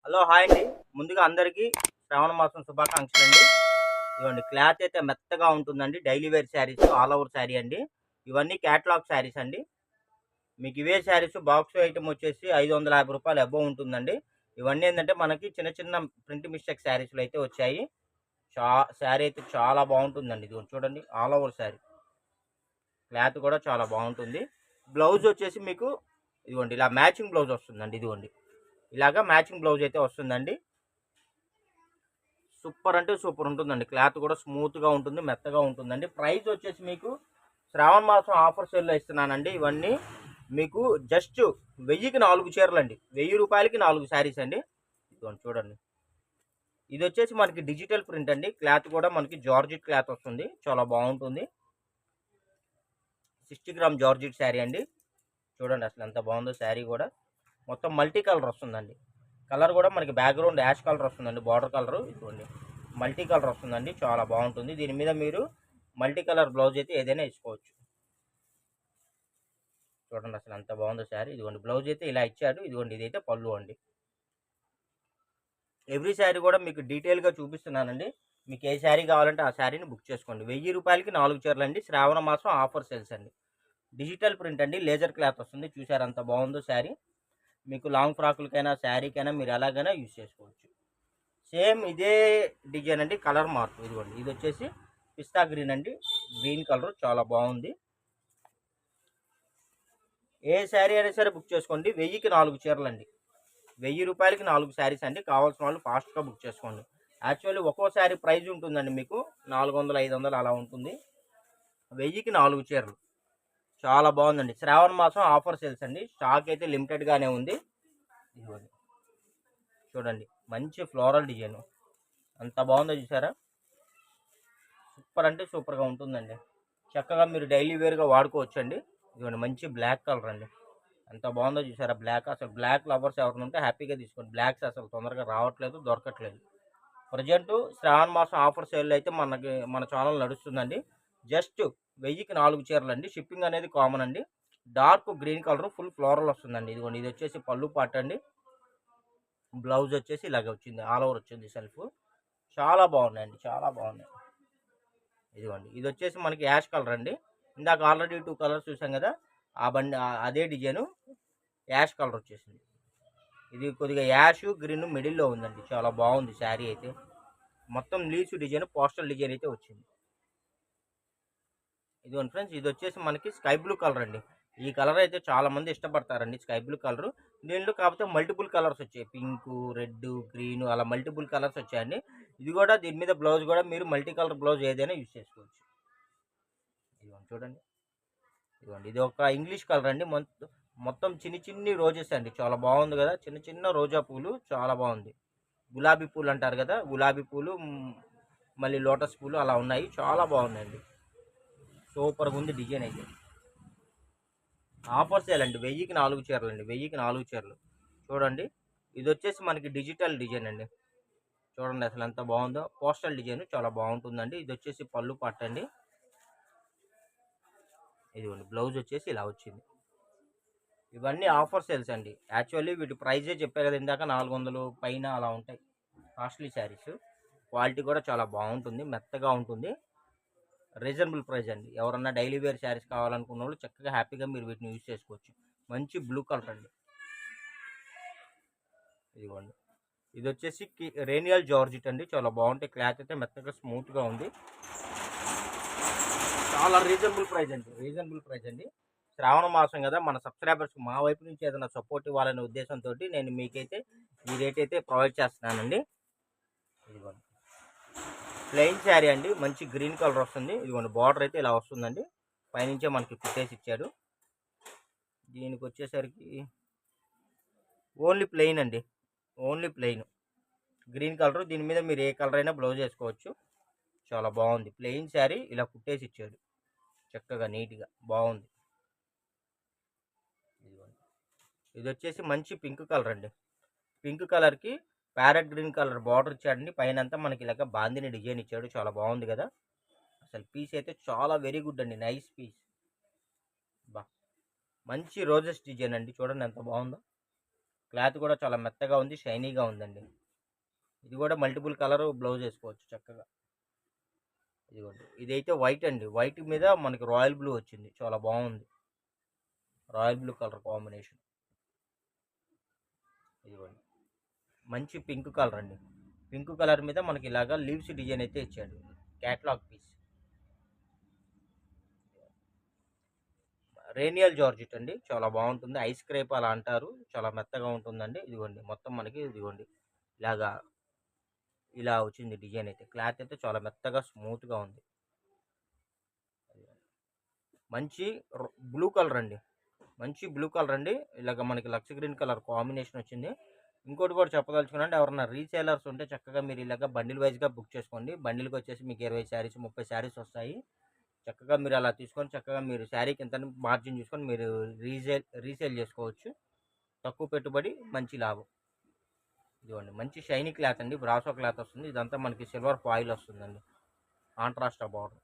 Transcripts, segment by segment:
Hello hi అండి. ముందుగా అందరికీ శ్రావణ మాసం శుభాకాంక్షలు అండి. ఇవ్వండి క్లాత్ అయితే మెత్తగా ఉంటుందండి. Daily wear saris all over sari అండి. ఇవన్నీ క్యాటలాగ్ శారీస్ అండి. మీకు ఇవే శారీస్ బాక్స్ ఐటమ్ వచ్చేసి రూ. 550 అబోవ్ ఉంటుందండి. ఇవన్నీ ఏంటంటే మనకి చిన్న చిన్న ప్రింట్ మిస్టేక్ శారీస్లో అయితే వచ్చాయి. శారీ అయితే చాలా బాగుంటుందండి. ఇది చూడండి ఆల్ ఓవర్ శారీ. క్లాత్ కూడా చాలా బాగుంటుంది. బ్లౌజ్ వచ్చేసి మీకు ఇదిగోండి ఇలా మ్యాచింగ్ బ్లౌజ్ వస్తుందండి. ఇదిగోండి ఇలాగా మ్యాచింగ్ బ్లౌజ్ అయితే వస్తుందండి. సూపర్ అంటే సూపర్ ఉంటుందండి. క్లాత్ కూడా స్మూత్గా ఉంటుంది, మెత్తగా ఉంటుందండి. ప్రైస్ వచ్చేసి మీకు శ్రావణ మాసం ఆఫర్ సేల్లో ఇస్తున్నానండి. ఇవన్నీ మీకు జస్ట్ 1000కి 4 చీరలు అండి. 1000 రూపాయలకి 4 శారీస్ అండి. ఇదిగోండి చూడండి. ఇది వచ్చేసి మనకి డిజిటల్ ప్రింట్ అండి. క్లాత్ కూడా మనకి జార్జిట్ క్లాత్ వస్తుంది, చాలా బాగుంటుంది. 60 గ్రామ్ జార్జిట్ శారీ అండి. చూడండి అసలు ఎంత బాగుందో శారీ కూడా. మొత్తం మల్టీ కలర్ వస్తుందండి. కలర్ కూడా మనకి బ్యాక్గ్రౌండ్ యాష్ కలర్ వస్తుందండి. బార్డర్ కలర్ ఇదిగోండి మల్టీ కలర్ వస్తుందండి, చాలా బాగుంటుంది. దీని మీద మీరు మల్టీ కలర్ బ్లౌజ్ అయితే ఏదైనా వేసుకోవచ్చు. చూడండి అసలు ఎంత బాగుందో శారీ. ఇదిగోండి బ్లౌజ్ అయితే ఇలా ఇచ్చాడు. ఇదిగోండి ఇదైతే పళ్ళు అండి. ఎవ్రీ శారీ కూడా మీకు డీటెయిల్గా చూపిస్తున్నానండి. మీకు ఏ శారీ కావాలంటే ఆ శారీని బుక్ చేసుకోండి. 1000 రూపాయలకి 4 చీరలు అండి. శ్రావణ మాసం ఆఫర్ సేల్స్ అండి. డిజిటల్ ప్రింట్ అండి, లేజర్ క్లాత్ వస్తుంది. చూసారు అంత బాగుందో శారీ. మీకు లాంగ్ ఫ్రాకులకైనా శారీకైనా మీరు ఎలాగైనా యూజ్ చేసుకోవచ్చు. సేమ్ ఇదే డిజైన్ అండి, కలర్ మార్పు. ఇదిగోండి ఇది వచ్చేసి పిస్తా గ్రీన్ అండి. గ్రీన్ కలర్ చాలా బాగుంది. ఏ శారీ అయినా సరే బుక్ చేసుకోండి. 1000కి 4 చీరలు అండి. 1000 రూపాయలకి 4 శారీస్ అండి. కావాల్సిన వాళ్ళు ఫాస్ట్గా బుక్ చేసుకోండి. యాక్చువల్లీ ఒక్కో శారీ ప్రైస్ ఉంటుందండి మీకు 400, 500 అలా ఉంటుంది. 1000కి 4 చీరలు చాలా బాగుందండి. శ్రావణ మాసం ఆఫర్ సేల్స్ అండి. స్టాక్ అయితే లిమిటెడ్గానే ఉంది. ఇదిగోండి చూడండి మంచి ఫ్లోరల్ డిజైన్ అంత బాగుందో చూసారా. సూపర్ అంటే సూపర్గా ఉంటుందండి. చక్కగా మీరు డైలీ వేర్గా వాడుకోవచ్చు అండి. ఇదిగోండి మంచి బ్లాక్ కలర్ అండి. ఎంత బాగుందో చూసారా. బ్లాక్ అసలు బ్లాక్ లవర్స్ ఎవరైనా ఉంటే హ్యాపీగా తీసుకోండి. బ్లాక్స్ అసలు తొందరగా రావట్లేదు, దొరకట్లేదు. ప్రజెంట్ శ్రావణ మాసం ఆఫర్ సేల్ అయితే మన ఛానల్ నడుస్తుందండి. జస్ట్ 1000కి 4 చీరలు అండి. షిప్పింగ్ అనేది కామన్ అండి. Dark green colour full floral వస్తుందండి. ఇదిగోండి ఇది వచ్చేసి పళ్ళు పాట అండి. బ్లౌజ్ వచ్చేసి ఇలాగ వచ్చింది, ఆల్ ఓవర్ వచ్చింది సెల్ఫ్. చాలా బాగున్నాయండి, చాలా బాగున్నాయి. ఇదిగోండి ఇది వచ్చేసి మనకి యాష్ కలర్ అండి. ఇందాక ఆల్రెడీ 2 కలర్స్ చూసాం కదా, అదే డిజైను యాష్ కలర్ వచ్చేసింది. ఇది కొద్దిగా యాష్ గ్రీన్ మిడిల్లో ఉందండి. చాలా బాగుంది శారీ అయితే. మొత్తం లీవ్స్ డిజైన్, పోస్టల్ డిజైన్ అయితే వచ్చింది. ఇదిగోండి ఫ్రెండ్స్, ఇది వచ్చేసి మనకి స్కై బ్లూ కలర్ అండి. ఈ కలర్ అయితే చాలా మంది ఇష్టపడతారండి, స్కై బ్లూ కలర్. దీనిలో కాకపోతే మల్టిపుల్ కలర్స్ వచ్చాయి. పింక్, రెడ్, గ్రీన్ అలా మల్టిపుల్ కలర్స్ వచ్చాయండి. ఇది కూడా దీని మీద బ్లౌజ్ కూడా మీరు మల్టీ కలర్ బ్లౌజ్ ఏదైనా యూజ్ చేసుకోవచ్చు. ఇదిగోండి చూడండి. ఇదిగోండి ఇది ఒక ఇంగ్లీష్ కలర్ అండి. మొత్తం చిన్ని చిన్ని రోజెస్ అండి. చాలా బాగుంది కదా, చిన్న చిన్న రోజా పూలు చాలా బాగుంది. గులాబీ పూలు అంటారు కదా, గులాబీ పూలు మళ్ళీ లోటస్ పూలు అలా ఉన్నాయి. చాలా బాగున్నాయండి. సూపర్గా ఉంది డిజైన్ అయితే. ఆఫర్ సేల్ అండి. 1000కి 4 చీరలు అండి. 1000కి 4 చీరలు. చూడండి ఇది వచ్చేసి మనకి డిజిటల్ డిజైన్ అండి. చూడండి అసలు ఎంత బాగుందో. పోస్టల్ డిజైన్ చాలా బాగుంటుందండి. ఇది వచ్చేసి పళ్ళు పట్టండి. ఇదిగోండి బ్లౌజ్ వచ్చేసి ఇలా వచ్చింది. ఇవన్నీ ఆఫర్ సేల్స్ అండి. యాక్చువల్లీ వీటి ప్రైజే చెప్పారు కదా ఇందాక, 400 పైన అలా ఉంటాయి. కాస్ట్లీ శారీస్. క్వాలిటీ కూడా చాలా బాగుంటుంది, మెత్తగా ఉంటుంది. రీజనబుల్ ప్రైస్ అండి. ఎవరన్నా డైలీ వేర్ శారీస్ కావాలనుకున్న వాళ్ళు చక్కగా హ్యాపీగా మీరు వీటిని యూజ్ చేసుకోవచ్చు. మంచి బ్లూ కలర్ అండి. ఇదిగోండి ఇది వచ్చేసి రేనియల్ జార్జిట్ అండి. చాలా బాగుంటాయి. క్లాత్ అయితే మెత్తగా స్మూత్గా ఉంది. చాలా రీజనబుల్ ప్రైస్ అండి. రీజనబుల్ ప్రైస్ అండి. శ్రావణ మాసం కదా, మన సబ్స్క్రైబర్స్కి మా వైపు నుంచి ఏదైనా సపోర్ట్ ఇవ్వాలనే ఉద్దేశంతో నేను మీకైతే ఈ రేట్ అయితే ప్రొవైడ్ చేస్తున్నానండి. ఇదిగోండి ప్లెయిన్ శారీ అండి. మంచి గ్రీన్ కలర్ వస్తుంది. ఇదిగోండి బార్డర్ అయితే ఇలా వస్తుందండి. పైనుంచే మనకి కుట్టేసి ఇచ్చాడు. దీనికి వచ్చేసరికి ఓన్లీ ప్లెయిన్ అండి. Only plain green colour. దీని మీద మీరు ఏ కలర్ అయినా బ్లౌజ్ వేసుకోవచ్చు. చాలా బాగుంది. ప్లెయిన్ శారీ ఇలా కుట్టేసి ఇచ్చాడు చక్కగా నీట్గా బాగుంది. ఇది వచ్చేసి మంచి పింక్ కలర్ అండి. పింక్ కలర్కి ప్యారెట్ గ్రీన్ కలర్ బార్డర్ ఇచ్చాడండి. పైన అంతా మనకి ఇలాగ బాందిని డిజైన్ ఇచ్చాడు. చాలా బాగుంది కదా. అసలు పీస్ అయితే చాలా వెరీ గుడ్ అండి. Nice piece. బా మంచి రోజెస్ డిజైన్ అండి. చూడండి ఎంత బాగుందో. క్లాత్ కూడా చాలా మెత్తగా ఉంది, షైనీగా ఉందండి. ఇది కూడా మల్టిపుల్ కలర్ బ్లౌజ్ వేసుకోవచ్చు చక్కగా. ఇదిగోండి, ఇదైతే వైట్ అండి. వైట్ మీద మనకి రాయల్ బ్లూ వచ్చింది, చాలా బాగుంది. Royal blue colour combination. ఇదిగోండి, మంచి పింక్ కలర్ అండి. పింక్ కలర్ మీద మనకి ఇలాగా లీవ్స్ డిజైన్ అయితే ఇచ్చాడు. Catalogue piece. రేనియల్ జార్జెట్ అండి, చాలా బాగుంటుంది. ఐస్ క్రేప్ అలా అంటారు, చాలా మెత్తగా ఉంటుందండి. ఇదిగోండి, మొత్తం మనకి ఇదిగోండి ఇలాగా ఇలా వచ్చింది డిజైన్ అయితే. క్లాత్ అయితే చాలా మెత్తగా స్మూత్గా ఉంది. మంచి బ్లూ కలర్ అండి, మంచి బ్లూ కలర్ అండి. ఇలాగ మనకి లక్స్ గ్రీన్ కలర్ కాంబినేషన్ వచ్చింది. ఇంకోటి కూడా చెప్పదలుచుకున్నాండి, ఎవరన్నా రీసేలర్స్ ఉంటే చక్కగా మీరు ఇలాగ బండిల్ వైజ్గా బుక్ చేసుకోండి. బండిల్కి వచ్చేసి మీకు 20 శారీస్ 30 శారీస్ వస్తాయి. చక్కగా మీరు అలా తీసుకొని చక్కగా మీరు శారీకి ఎంత మార్జిన్ చూసుకొని మీరు రీసేల్ చేసుకోవచ్చు. తక్కువ పెట్టుబడి, మంచి లాభం. ఇదిగోండి, మంచి షైనీ క్లాత్ అండి, బ్రాసో క్లాత్ వస్తుంది. ఇదంతా మనకి సిల్వర్ ఫాయిల్ వస్తుందండి, కాంట్రాస్ట్ బార్డర్.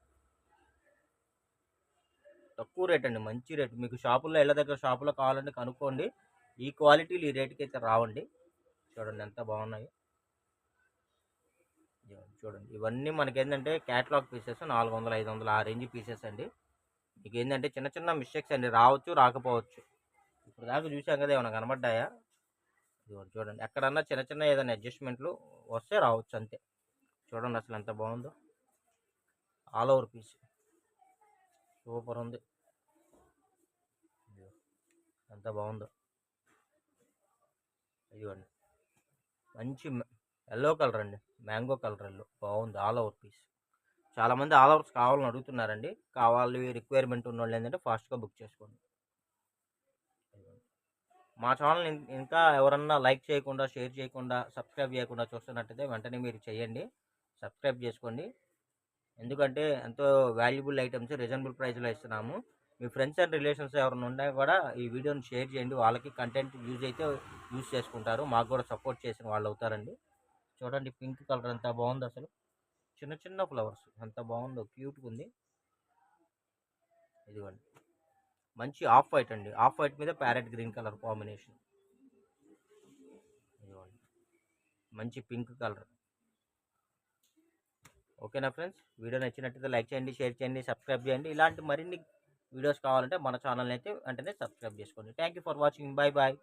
తక్కువ రేట్ అండి, మంచి రేట్. మీకు షాపుల్లో ఇళ్ళ దగ్గర షాపులో కావాలంటే కనుక్కోండి. ఈ క్వాలిటీలు ఈ రేట్కి అయితే రావండి. చూడండి ఎంత బాగున్నాయి. చూడండి, ఇవన్నీ మనకి ఏంటంటే క్యాటలాగ్ పీసెస్ 400 500 ఆ రేంజ్ పీసెస్ అండి. మీకు ఏంటంటే చిన్న చిన్న మిస్టేక్స్ అండి, రావచ్చు రాకపోవచ్చు. ఇప్పుడు దాకా చూసాం కదా, ఏమైనా కనబడ్డాయా? చూడండి, ఎక్కడన్నా చిన్న చిన్న ఏదైనా అడ్జస్ట్మెంట్లు వస్తే రావచ్చు అంతే. చూడండి అసలు ఎంత బాగుందో, ఆల్ ఓవర్ పీస్ సూపర్ ఉంది. ఎంత బాగుందో. ఇదిగోండి, మంచి ఎల్లో కలర్ అండి, మ్యాంగో కలర్ ఎల్లో బాగుంది. All over piece. చాలామంది ఆల్ ఓవర్స్ కావాలని అడుగుతున్నారండి. కావాలి రిక్వైర్మెంట్ ఉన్న వాళ్ళు ఏంటంటే ఫాస్ట్గా బుక్ చేసుకోండి. మా ఛానల్ ఇంకా ఎవరన్నా లైక్ చేయకుండా, షేర్ చేయకుండా, సబ్స్క్రైబ్ చేయకుండా చూస్తున్నట్టయితే వెంటనే మీరు చేయండి, సబ్స్క్రైబ్ చేసుకోండి. ఎందుకంటే ఎంతో వాల్యుబుల్ ఐటమ్స్ రీజనబుల్ ప్రైస్లో ఇస్తున్నాము. మీ ఫ్రెండ్స్ అండ్ రిలేషన్స్ ఎవరైనా ఉన్నా కూడా ఈ వీడియోని షేర్ చేయండి. వాళ్ళకి కంటెంట్ యూజ్ చేసుకుంటారు, మాకు కూడా సపోర్ట్ చేసిన వాళ్ళు అవుతారండి. చూడండి, పింక్ కలర్ ఎంత బాగుంది అసలు. చిన్న చిన్న ఫ్లవర్స్ ఎంత బాగుందో, క్యూట్గా ఉంది. ఇదిగోండి, మంచి ఆఫ్ వైట్ అండి, ఆఫ్ వైట్ మీద ప్యారెట్ గ్రీన్ కలర్ కాంబినేషన్. ఇదిగోండి, మంచి పింక్ కలర్. ఓకేనా ఫ్రెండ్స్, వీడియో నచ్చినట్టయితే లైక్ చేయండి, షేర్ చేయండి, సబ్స్క్రైబ్ చేయండి. ఇలాంటి మరిన్ని వీడియోస్ కావాలంటే మన ఛానల్ని అయితే వెంటనే సబ్స్క్రైబ్ చేసుకోండి. Thank you for watching. Bye bye.